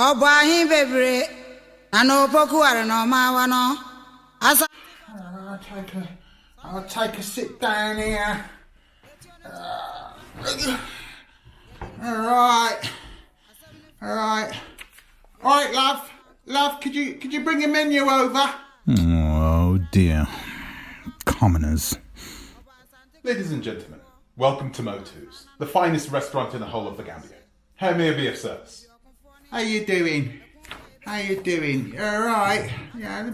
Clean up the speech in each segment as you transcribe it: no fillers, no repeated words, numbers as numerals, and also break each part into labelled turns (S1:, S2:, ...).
S1: Obahi bebre, ano pokuare no mawano. Asa.
S2: I'll take a sit down here. Alright, love, could you bring a menu over?
S3: Oh dear. Commoners.
S4: Ladies and gentlemen, welcome to Motu's, the finest restaurant in the whole of the Gambia. How may I be of service?
S2: How you doing? Alright. Yeah,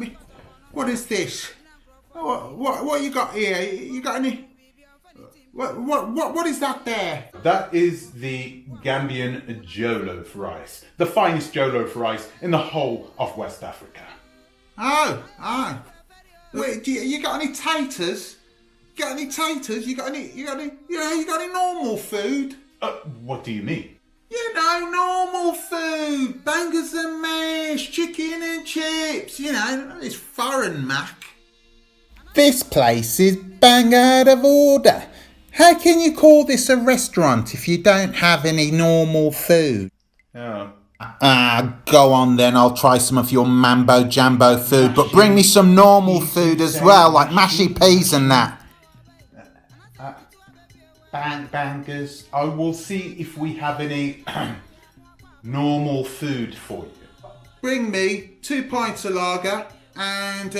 S2: what is this? What you got here? You got any? What is that there?
S4: That is the Gambian jollof rice, the finest jollof rice in the whole of West Africa.
S2: Oh. Wait, you got any taters? You got any normal food?
S4: What do you mean?
S2: You know, normal food, bangers and mash, chicken and chips, it's foreign mac.
S3: This place is bang out of order. How can you call this a restaurant if you don't have any normal food?
S4: Oh.
S3: Go on then, I'll try some of your mambo jambo food, but bring me some normal food as well, like mashy peas and that.
S4: Bangers, I will see if we have any normal food for you.
S2: Bring me 2 pints of lager and,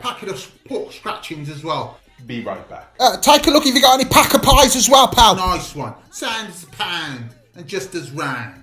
S2: packet of pork scratchings as well.
S4: Be right back.
S3: Take a look if you got any packer pies as well, pal.
S2: Nice one. Sound as a pound and just as round.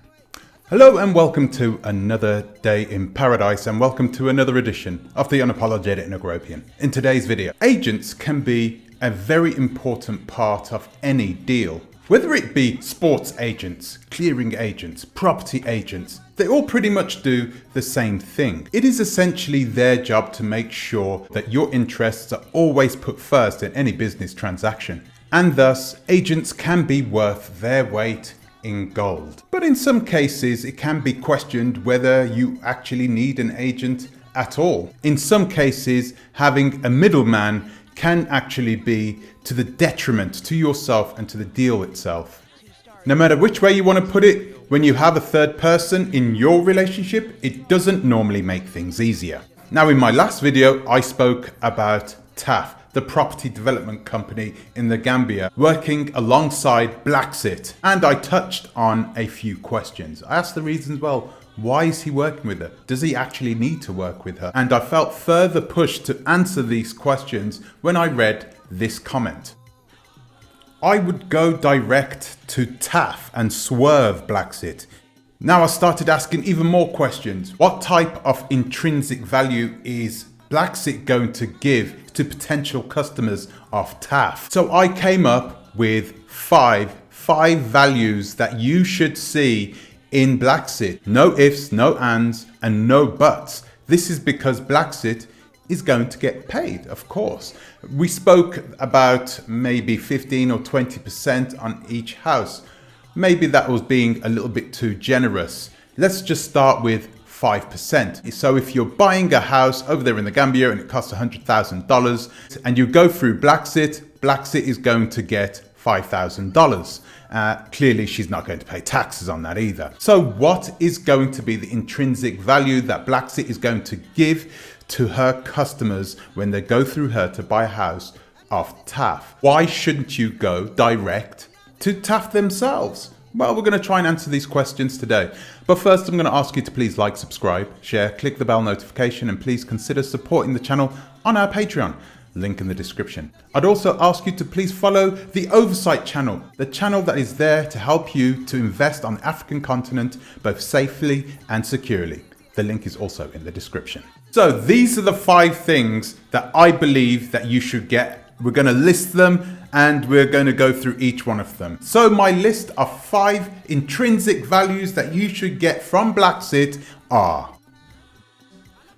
S4: Hello and welcome to another day in paradise, and welcome to another edition of the Unapologetic Negropean. In today's video, agents can be a very important part of any deal. Whether it be sports agents, clearing agents, property agents, they all pretty much do the same thing. It is essentially their job to make sure that your interests are always put first in any business transaction. And thus, agents can be worth their weight in gold. But in some cases, it can be questioned whether you actually need an agent at all. In some cases, having a middleman can actually be to the detriment to yourself and to the deal itself. No matter which way you want to put it, when you have a third person in your relationship, it doesn't normally make things easier. Now, in my last video, I spoke about TAF, the property development company in the Gambia, working alongside Blaxit, and I touched on a few questions. I asked the reasons, well, why is he working with her? Does he actually need to work with her? And I felt further pushed to answer these questions when I read this comment. I would go direct to TAF and swerve Blaxit. Now I started asking even more questions. What type of intrinsic value is Blaxit going to give to potential customers of TAF? So I came up with five values that you should see in Blaxit. No ifs, no ands, and no buts. This is because Blaxit is going to get paid, of course. We spoke about maybe 15 or 20% on each house. Maybe that was being a little bit too generous. Let's just start with 5%. So if you're buying a house over there in the Gambia and it costs $100,000 and you go through Blaxit is going to get $5,000. Clearly she's not going to pay taxes on that either. So what is going to be the intrinsic value that Blaxit is going to give to her customers when they go through her to buy a house of TAF? Why shouldn't you go direct to TAF themselves? Well, we're going to try and answer these questions today. But first, I'm going to ask you to please like, subscribe, share, click the bell notification, and please consider supporting the channel on our Patreon. Link in the description. I'd also ask you to please follow the Oversight channel, the channel that is there to help you to invest on the African continent both safely and securely. The link is also in the description. So these are the 5 things that I believe that you should get. We're going to list them and we're going to go through each one of them. So my list of 5 intrinsic values that you should get from Blaxit are: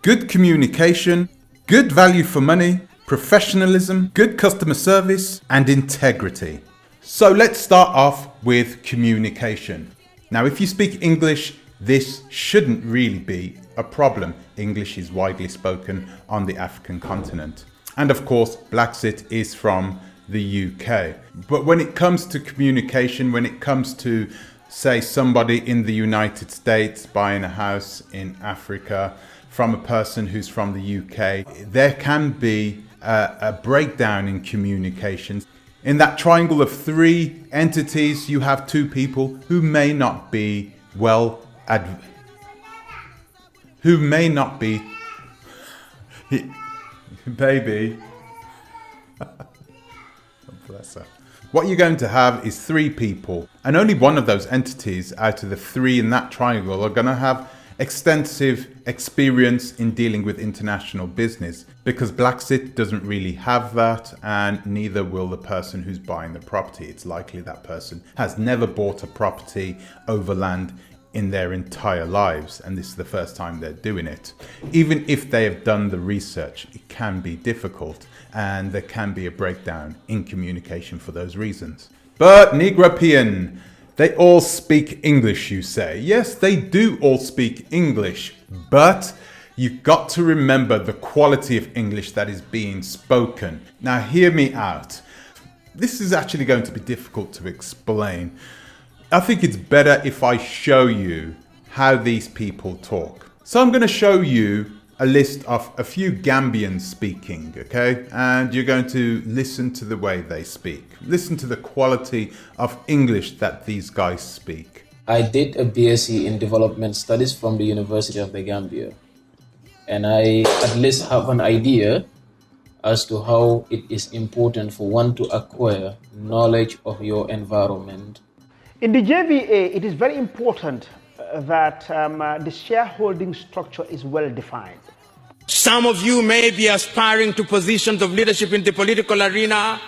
S4: good communication, good value for money, professionalism, good customer service, and integrity. So let's start off with communication. Now, if you speak English, this shouldn't really be a problem. English is widely spoken on the African continent. And of course, Blaxit is from the UK. But when it comes to communication, when it comes to say somebody in the United States buying a house in Africa from a person who's from the UK, there can be a breakdown in communications. In that triangle of three entities, you have two people who may not be baby. Bless her. What you're going to have is three people, and only one of those entities out of the three in that triangle are going to have extensive experience in dealing with international business, because Blaxit doesn't really have that, and neither will the person who's buying the property. It's likely that person has never bought a property overland in their entire lives, and this is the first time they're doing it. Even if they have done the research, it can be difficult, and there can be a breakdown in communication for those reasons. But Negropean, they all speak English, you say. Yes, they do all speak English, but you've got to remember the quality of English that is being spoken. Now hear me out. This is actually going to be difficult to explain. I think it's better if I show you how these people talk. So I'm going to show you a list of a few Gambians speaking, okay? And you're going to listen to the way they speak. Listen to the quality of English that these guys speak.
S5: I did a BSc in Development Studies from the University of the Gambia. And I at least have an idea as to how it is important for one to acquire knowledge of your environment.
S6: In the JVA, it is very important that the shareholding structure is well defined.
S7: Some of you may be aspiring to positions of leadership in the political arena,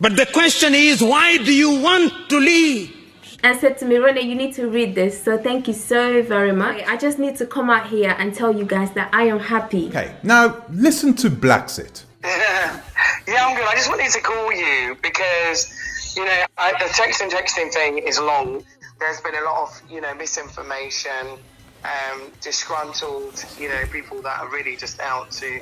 S7: but the question is, why do you want to lead?
S8: And said to me, Ronnie, you need to read this, so thank you so very much. I just need to come out here and tell you guys that I am happy.
S4: Okay, now listen to Blaxit.
S9: Yeah, I'm good. I just wanted to call you because, you know, the texting thing is long. There's been a lot of, misinformation, disgruntled, people that are really just out to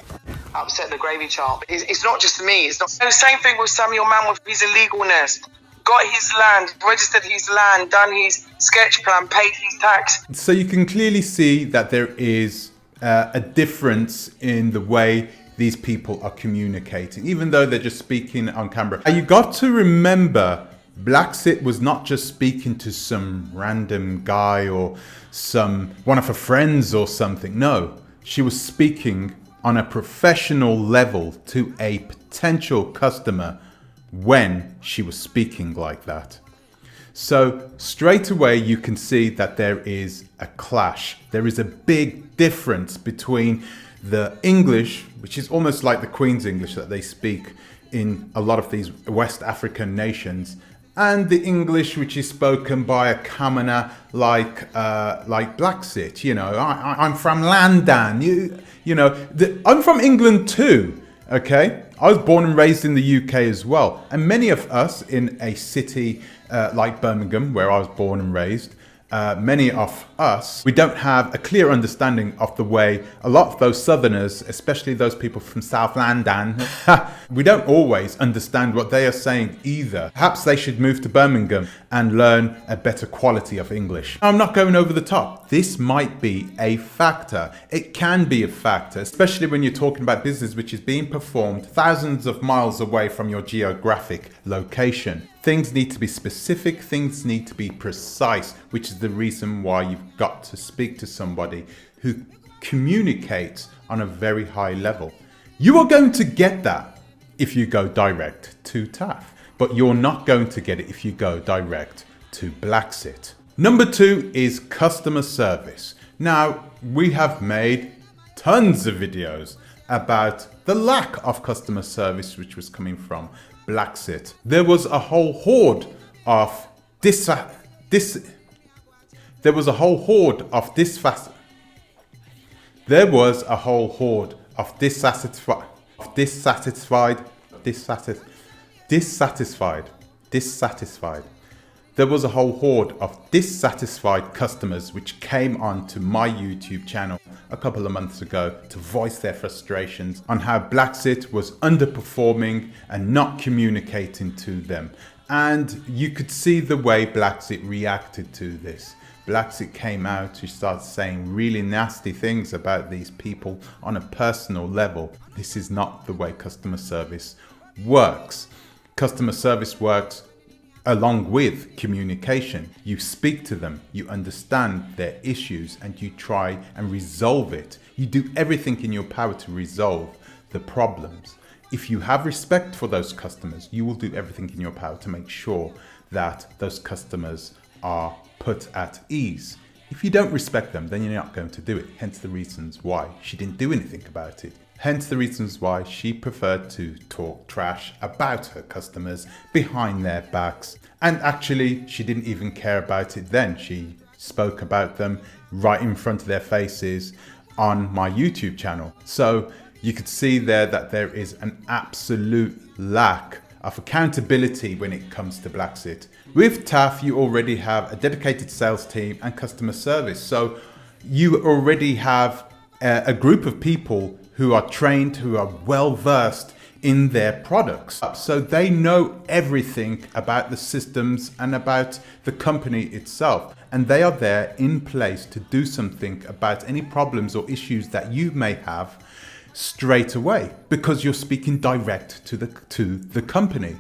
S9: upset the gravy chart. But it's not just me. It's not the same thing with Samuel Mann with his illegalness. Got his land, registered his land, done his sketch plan, paid his tax.
S4: So you can clearly see that there is a difference in the way these people are communicating, even though they're just speaking on camera. You got to remember, Blaxit was not just speaking to some random guy or one of her friends or something. No, she was speaking on a professional level to a potential customer when she was speaking like that. So straight away you can see that there is a clash. There is a big difference between the English, which is almost like the Queen's English that they speak in a lot of these West African nations, and the English which is spoken by a commoner like Blaxit. I'm from London. I'm from England too. Okay, I was born and raised in the UK as well, and many of us in a city like Birmingham, where I was born and raised, many of us, we don't have a clear understanding of the way a lot of those southerners, especially those people from South London, we don't always understand what they are saying either. Perhaps they should move to Birmingham and learn a better quality of English. I'm not going over the top. This might be a factor. It can be a factor, especially when you're talking about business which is being performed thousands of miles away from your geographic location. Things need to be specific, things need to be precise, which is the reason why you've got to speak to somebody who communicates on a very high level. You are going to get that if you go direct to TAF, but you're not going to get it if you go direct to Blaxit. Number 2 is customer service. Now, we have made tons of videos about the lack of customer service which was coming from Blaxit. There was a whole horde of dissatisfied customers which came onto my YouTube channel a couple of months ago to voice their frustrations on how Blaxit was underperforming and not communicating to them. And you could see the way Blaxit reacted to this. Blaxit came out, she started saying really nasty things about these people on a personal level. This is not the way customer service works. Customer service works along with communication. You speak to them, you understand their issues, and you try and resolve it. You do everything in your power to resolve the problems. If you have respect for those customers, you will do everything in your power to make sure that those customers are put at ease. If you don't respect them, then you're not going to do it. Hence the reasons why she didn't do anything about it. Hence the reasons why she preferred to talk trash about her customers behind their backs. And actually, she didn't even care about it then. She spoke about them right in front of their faces on my YouTube channel. So you could see there that there is an absolute lack of accountability when it comes to Blaxit. With TAF, you already have a dedicated sales team and customer service. So you already have a group of people who are trained, who are well versed in their products. So they know everything about the systems and about the company itself. And they are there in place to do something about any problems or issues that you may have straight away, because you're speaking direct to the company.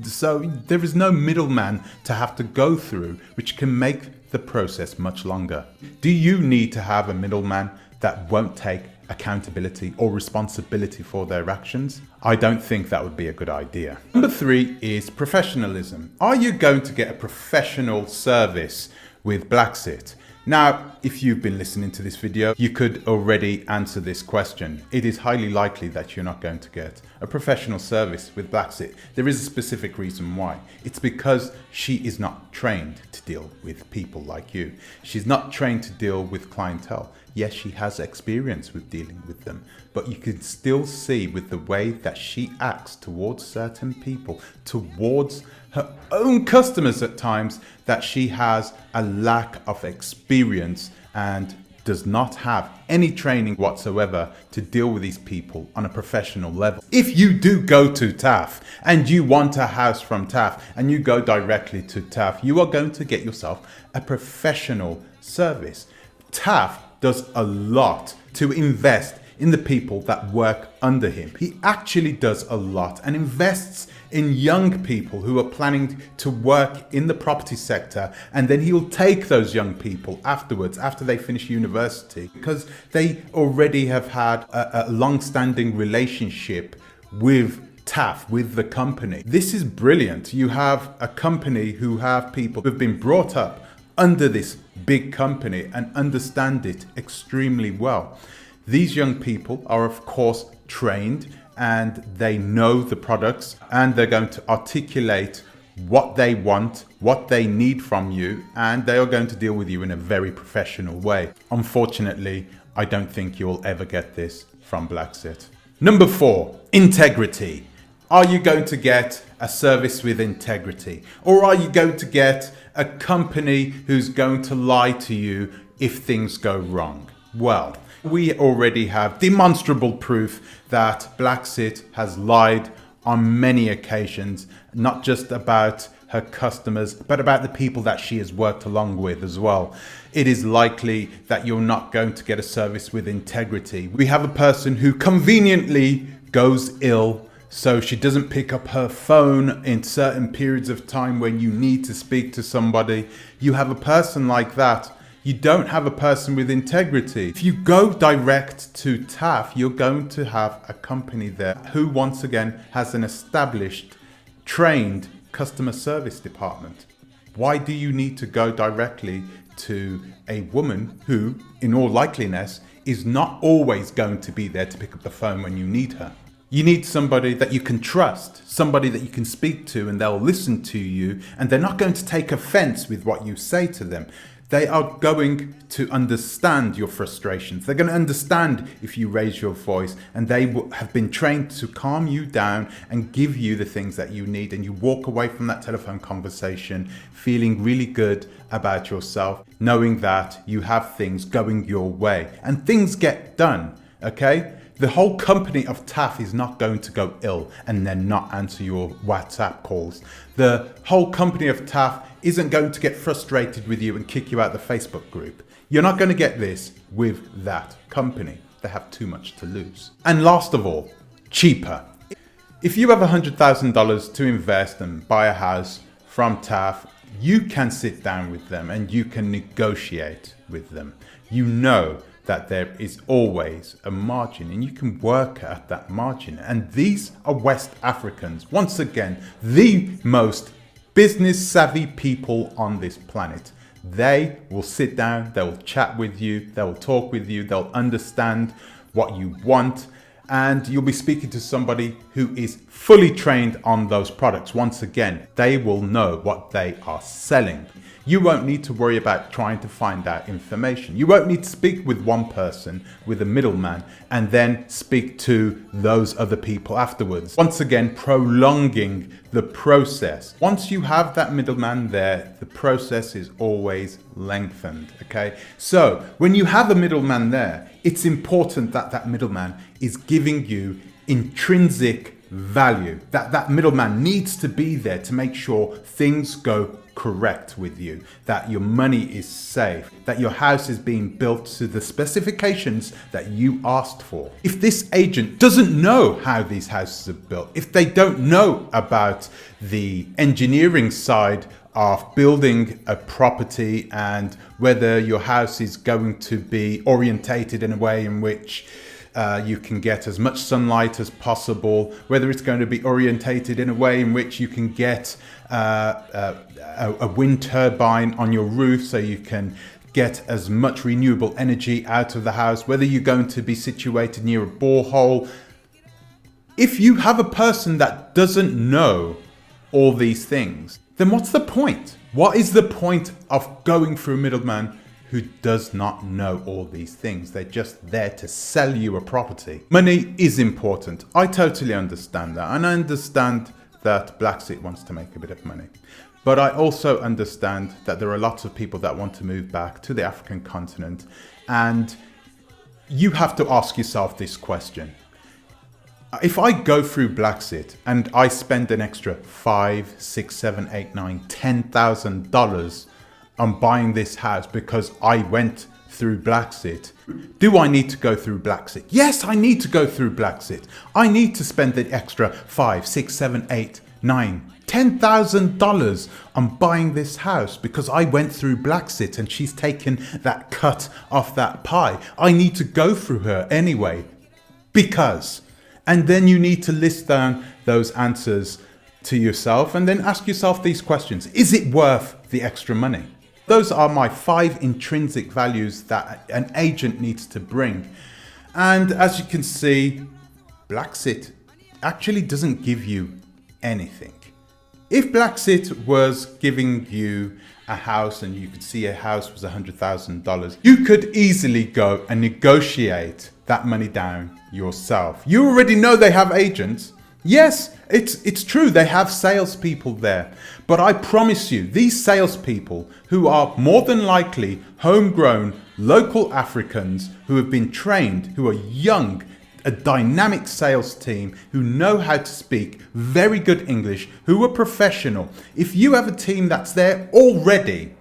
S4: So there is no middleman to have to go through, which can make the process much longer. Do you need to have a middleman that won't take accountability or responsibility for their actions? I don't think that would be a good idea. Number 3 is professionalism. Are you going to get a professional service with Blaxit? Now, if you've been listening to this video, you could already answer this question. It is highly likely that you're not going to get a professional service with Blaxit. There is a specific reason why. It's because she is not trained to deal with people like you. She's not trained to deal with clientele. Yes, she has experience with dealing with them, but you can still see with the way that she acts towards certain people, towards her own customers at times, that she has a lack of experience and does not have any training whatsoever to deal with these people on a professional level. If you do go to TAF and you want a house from TAF and you go directly to TAF, you are going to get yourself a professional service. TAF does a lot to invest in the people that work under him. He actually does a lot and invests in young people who are planning to work in the property sector, and then he'll take those young people afterwards, after they finish university, because they already have had a long-standing relationship with TAF, with the company. This is brilliant. You have a company who have people who've been brought up under this big company and understand it extremely well. These young people are of course trained and they know the products, and they're going to articulate what they want, what they need from you, and they are going to deal with you in a very professional way. Unfortunately, I don't think you'll ever get this from Blaxit. Number 4, integrity. Are you going to get a service with integrity? Or are you going to get a company who's going to lie to you if things go wrong? Well, we already have demonstrable proof that Blaxit has lied on many occasions, not just about her customers, but about the people that she has worked along with as well. It is likely that you're not going to get a service with integrity. We have a person who conveniently goes ill, so she doesn't pick up her phone in certain periods of time when you need to speak to somebody. You have a person like that. You don't have a person with integrity. If you go direct to TAF, you're going to have a company there who once again has an established, trained customer service department. Why do you need to go directly to a woman who, in all likeliness, is not always going to be there to pick up the phone when you need her? You need somebody that you can trust, somebody that you can speak to and they'll listen to you, and they're not going to take offense with what you say to them. They are going to understand your frustrations. They're going to understand if you raise your voice, and they have been trained to calm you down and give you the things that you need, and you walk away from that telephone conversation feeling really good about yourself, knowing that you have things going your way and things get done. Okay? The whole company of TAF is not going to go ill and then not answer your WhatsApp calls. The whole company of TAF isn't going to get frustrated with you and kick you out the Facebook group. You're not going to get this with that company. They have too much to lose. And last of all, cheaper. If you have $100,000 to invest and buy a house from TAF, you can sit down with them and you can negotiate with them. You know that there is always a margin and you can work at that margin. And these are West Africans, once again, the most business savvy people on this planet. They will sit down, they will chat with you, they will talk with you, they'll understand what you want, and you'll be speaking to somebody who is fully trained on those products. Once again, they will know what they are selling. You won't need to worry about trying to find out information. You won't need to speak with one person, with a middleman, and then speak to those other people afterwards. Once again, prolonging the process. Once you have that middleman there, the process is always lengthened, okay? So when you have a middleman there, it's important that that middleman is giving you intrinsic value. That middleman needs to be there to make sure things go correct with you, that your money is safe, that your house is being built to the specifications that you asked for. If this agent doesn't know how these houses are built, if they don't know about the engineering side of building a property and whether your house is going to be orientated in a way in which you can get as much sunlight as possible, whether it's going to be orientated in a way in which you can get a wind turbine on your roof so you can get as much renewable energy out of the house, whether you're going to be situated near a borehole. If you have a person that doesn't know all these things, then what's the point? What is the point of going through a middleman who does not know all these things? They're just there to sell you a property. Money is important. I totally understand that. And I understand that Blaxit wants to make a bit of money. But I also understand that there are lots of people that want to move back to the African continent. And you have to ask yourself this question. If I go through Blaxit and I spend an extra $5,000, $6,000, $7,000, $8,000, $10,000 on buying this house because I went through Blaxit, do I need to go through Blaxit? Yes, I need to go through Blaxit. I need to spend the extra $5,000, $6,000, $7,000, $8,000, $9,000, $10,000 on buying this house because I went through Blaxit and she's taken that cut off that pie. I need to go through her anyway because. And then you need to list down those answers to yourself and then ask yourself these questions. Is it worth the extra money? Those are my 5 intrinsic values that an agent needs to bring. And as you can see, Blaxit actually doesn't give you anything. If Blaxit was giving you a house and you could see a house was $100,000, you could easily go and negotiate that money down yourself. You already know they have agents. Yes, it's true, they have salespeople there. But I promise you, these salespeople who are more than likely homegrown local Africans who have been trained, who are young, a dynamic sales team who know how to speak very good English, who are professional. If you have a team that's there already,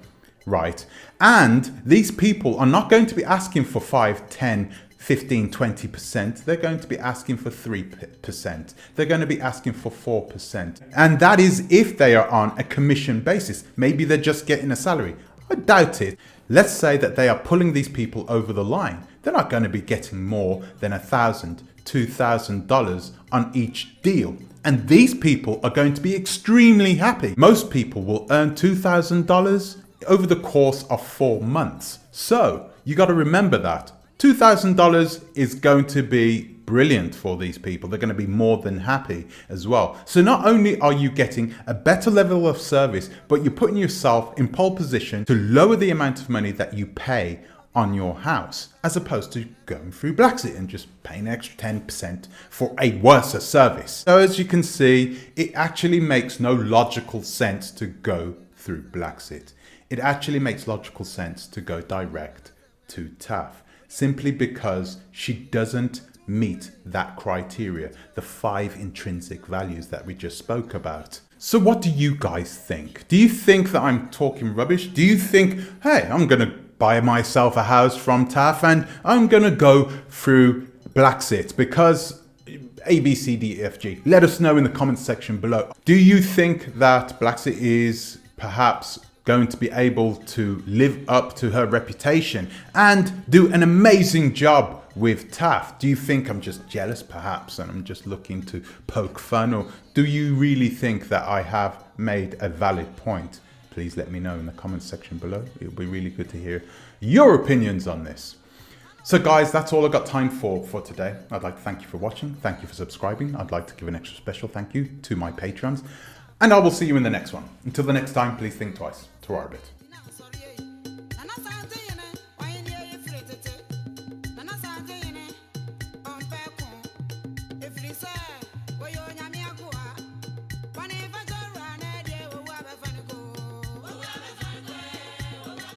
S4: right, and these people are not going to be asking for 5, 10, 15, 20%, they're going to be asking for 3%. They're going to be asking for 4%. And that is if they are on a commission basis. Maybe they're just getting a salary. I doubt it. Let's say that they are pulling these people over the line. They're not going to be getting more than $1,000, $2,000 on each deal. And these people are going to be extremely happy. Most people will earn $2,000 over the course of 4 months. So you got to remember that. $2,000 is going to be brilliant for these people. They're going to be more than happy as well. So not only are you getting a better level of service, but you're putting yourself in pole position to lower the amount of money that you pay on your house, as opposed to going through Blaxit and just paying an extra 10% for a worse service. So as you can see, it actually makes no logical sense to go through Blaxit. It actually makes logical sense to go direct to TAF, simply because she doesn't meet that criteria, the 5 intrinsic values that we just spoke about. So what do you guys think? Do you think that I'm talking rubbish? Do you think, hey, I'm going to buy myself a house from TAF and I'm going to go through Blaxit because A, B, C, D, E, F, G? Let us know in the comments section below. Do you think that Blaxit is perhaps going to be able to live up to her reputation and do an amazing job with TAF? Do you think I'm just jealous perhaps and I'm just looking to poke fun, or do you really think that I have made a valid point? Please let me know in the comments section below. It'll be really good to hear your opinions on this. So guys, that's all I've got time for today. I'd like to thank you for watching. Thank you for subscribing. I'd like to give an extra special thank you to my patrons. And I will see you in the next one. Until the next time, please think twice. To our bit.